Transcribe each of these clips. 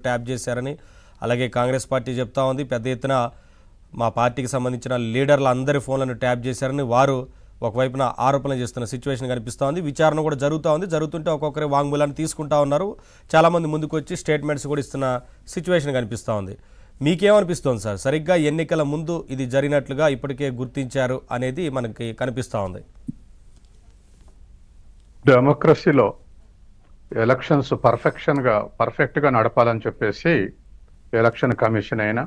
Tap చేశారని అలాగే Congress party చెప్తా ఉంది. పెద్ద ఎత్తున మా పార్టీకి సంబంధించిన లీడర్ల అందరి ఫోన్లను ట్యాప్ చేశారని వారు ఒకవైపున ఆరోపణలు చేస్తున్న సిచ్యువేషన్ కనిపిస్తూ ఉంది. విచారణ కూడా జరుగుతుంటే ఒక్కొక్కరి వాంగ్మూలాన్ని తీసుకుంటా ఉన్నారు. చాలామంది ముందుకు వచ్చి స్టేట్మెంట్స్ కూడా ఇస్తున్న సిచ్యువేషన్ కనిపిస్తూ ఉంది. మీకేమనిపిస్తోంది సార్? సరిగ్గా ఎన్నికల ముందు ఇది జరిగినట్లుగా ఇప్పటికే గుర్తించారు అనేది మనకి కనిపిస్తూ ఉంది. డెమోక్రసీలో ఎలక్షన్స్ పర్ఫెక్ట్గా నడపాలని చెప్పేసి ఎలక్షన్ కమిషన్ అయినా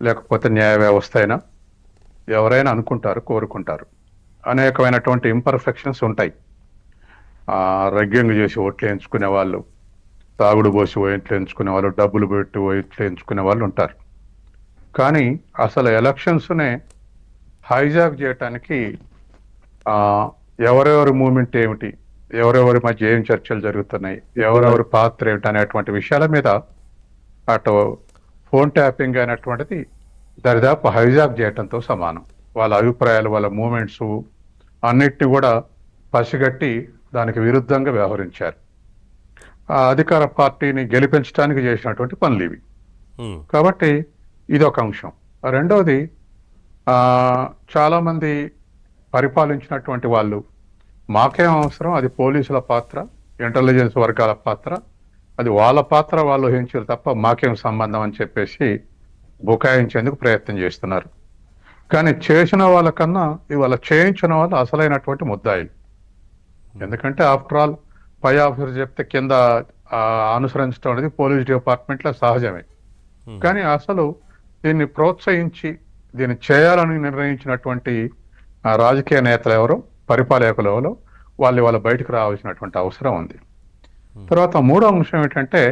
లేకపోతే న్యాయ వ్యవస్థ అయినా ఎవరైనా అనుకుంటారు, కోరుకుంటారు. అనేకమైనటువంటి ఇంపర్ఫెక్షన్స్ ఉంటాయి. రగ్గింగ్ చేసి ఓట్లు వేయించుకునే వాళ్ళు, తాగుడు పోసి ఓట్లు వేయించుకునే వాళ్ళు, డబ్బులు పెట్టి ఓట్లు వేయించుకునే వాళ్ళు ఉంటారు. కానీ అసలు ఎలక్షన్స్నే హైజాక్ చేయటానికి ఎవరెవరి మూమెంట్ ఏమిటి, ఎవరెవరి మధ్య ఏం చర్చలు జరుగుతున్నాయి, ఎవరెవరి పాత్ర ఏమిటి అనేటువంటి విషయాల మీద అటు ఫోన్ ట్యాపింగ్ అనేటువంటిది దరిదాపు హైజాక్ చేయటంతో సమానం. వాళ్ళ అభిప్రాయాలు, వాళ్ళ మూమెంట్స్ అన్నిటిని కూడా పసిగట్టి దానికి విరుద్ధంగా వ్యవహరించారు. ఆ అధికార పార్టీని గెలిపించడానికి చేసినటువంటి పనులు ఇవి. కాబట్టి ఇది ఒక అంశం. రెండవది, చాలామంది పరిపాలించినటువంటి వాళ్ళు మాకేం అవసరం, అది పోలీసుల పాత్ర, ఇంటెలిజెన్స్ వర్గాల పాత్ర, అది వాళ్ళ పాత్ర వాళ్ళు వహించారు తప్ప మాకేం సంబంధం అని చెప్పేసి బుకాయించేందుకు ప్రయత్నం చేస్తున్నారు. కానీ చేసిన వాళ్ళకన్నా ఇవాళ చేయించిన వాళ్ళు అసలైనటువంటి ముద్దాయిలు. ఎందుకంటే ఆఫ్టర్ ఆల్ పై ఆఫీసర్ చెప్తే కింద అనుసరించడం అనేది పోలీస్ డిపార్ట్మెంట్లో సహజమే. కానీ అసలు దీన్ని ప్రోత్సహించి దీన్ని చేయాలని నిర్ణయించినటువంటి రాజకీయ నేతలు ఎవరో, పరిపాలకులు ఎవరో, వాళ్ళ బయటకు రావాల్సినటువంటి అవసరం ఉంది. తర్వాత మూడో అంశం ఏంటంటే,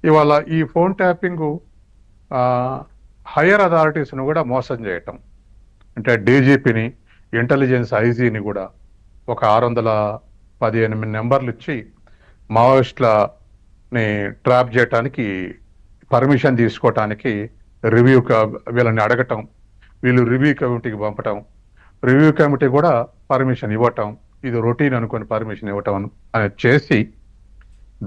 ఇవాళ ఈ ఫోన్ ట్యాపింగ్ హయ్యర్ అథారిటీస్ను కూడా మోసం చేయటం. అంటే డీజీపీని, ఇంటెలిజెన్స్ ఐజీని కూడా ఒక 618 నెంబర్లు ఇచ్చి మావోయిస్టులని ట్రాప్ చేయటానికి పర్మిషన్ తీసుకోవటానికి వీళ్ళని అడగటం, వీళ్ళు రివ్యూ కమిటీకి పంపటం, రివ్యూ కమిటీ కూడా పర్మిషన్ ఇవ్వటం, ఇది రొటీన్ అనుకుని పర్మిషన్ ఇవ్వటం అనేది చేసి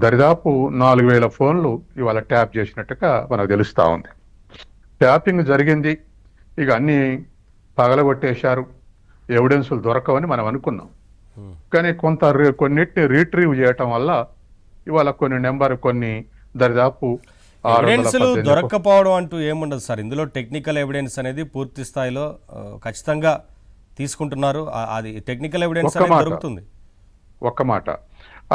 దరిదాపు 4000 ఫోన్లు ఇవాళ ట్యాప్ చేసినట్టుగా మనకు తెలుస్తూ ఉంది. ట్యాపింగ్ జరిగింది, ఇక అన్నీ పగలగొట్టేశారు, ఎవిడెన్సులు దొరకవని మనం అనుకున్నాం. కానీ కొన్నిటిని రీట్రీవ్ చేయటం వల్ల ఇవాళ కొన్ని దరిదాపు ఎవిడెన్స్లు దొరక్కపోవడం అంటూ ఏముండదు సార్. ఇందులో టెక్నికల్ ఎవిడెన్స్ అనేది పూర్తి స్థాయిలో ఖచ్చితంగా తీసుకుంటున్నారు. అది టెక్నికల్ ఎవిడెన్స్ దొరుకుతుంది. ఒక్క మాట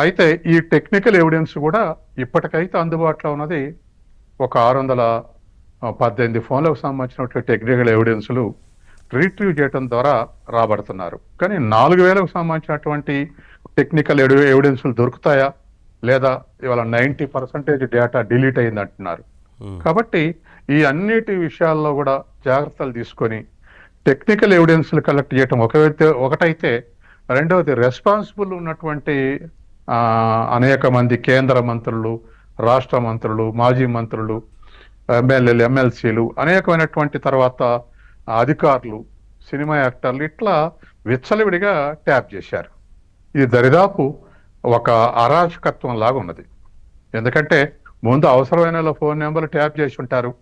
అయితే ఈ టెక్నికల్ ఎవిడెన్స్ కూడా ఇప్పటికైతే అందుబాటులో ఉన్నది ఒక 618 ఫోన్లకు సంబంధించినటువంటి టెక్నికల్ ఎవిడెన్స్లు రీట్రీవ్ చేయడం ద్వారా రాబడుతున్నారు. కానీ 4000కు సంబంధించినటువంటి టెక్నికల్ ఎవిడెన్స్లు దొరుకుతాయా లేదా, ఇవాళ 90% డేటా డిలీట్ అయింది అంటున్నారు. కాబట్టి ఈ అన్నిటి విషయాల్లో కూడా జాగ్రత్తలు తీసుకొని టెక్నికల్ ఎవిడెన్స్లు కలెక్ట్ చేయటం ఒకటైతే, రెండవది రెస్పాన్సిబుల్ ఉన్నటువంటి అనేక మంది కేంద్ర మంత్రులు, రాష్ట్ర మంత్రులు, మాజీ మంత్రులు, ఎమ్మెల్యేలు, ఎమ్మెల్సీలు, అనేకమైనటువంటి తర్వాత అధికారులు, సినిమా యాక్టర్లు ఇట్లా విచ్చలవిడిగా ట్యాప్ చేశారు. ఇది దరిదాపు ఒక అరాచకత్వం లాగా ఉన్నది. ఎందుకంటే ముందు అవసరమైన ఫోన్ నెంబర్లు ట్యాప్ చేసి ఉంటారు,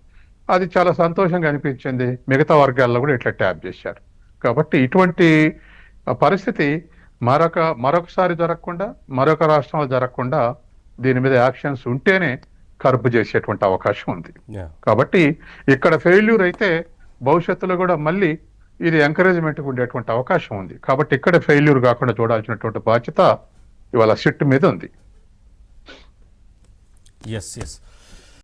అది చాలా సంతోషంగా అనిపించింది. మిగతా వర్గాల్లో కూడా ఇట్లా ట్యాప్ చేశారు. కాబట్టి ఇటువంటి పరిస్థితి మరొకసారి జరగకుండా, మరొక రాష్ట్రంలో జరగకుండా దీని మీద యాక్షన్స్ ఉంటేనే కర్బు చేసేటువంటి అవకాశం ఉంది. కాబట్టి ఇక్కడ ఫెయిల్యూర్ అయితే భవిష్యత్తులో కూడా మళ్ళీ ఇది ఎంకరేజ్మెంట్కి ఉండేటువంటి అవకాశం ఉంది. కాబట్టి ఇక్కడ ఫెయిల్యూర్ కాకుండా చూడాల్సినటువంటి బాధ్యత ఇవాళ సిట్ మీద ఉంది. ఎస్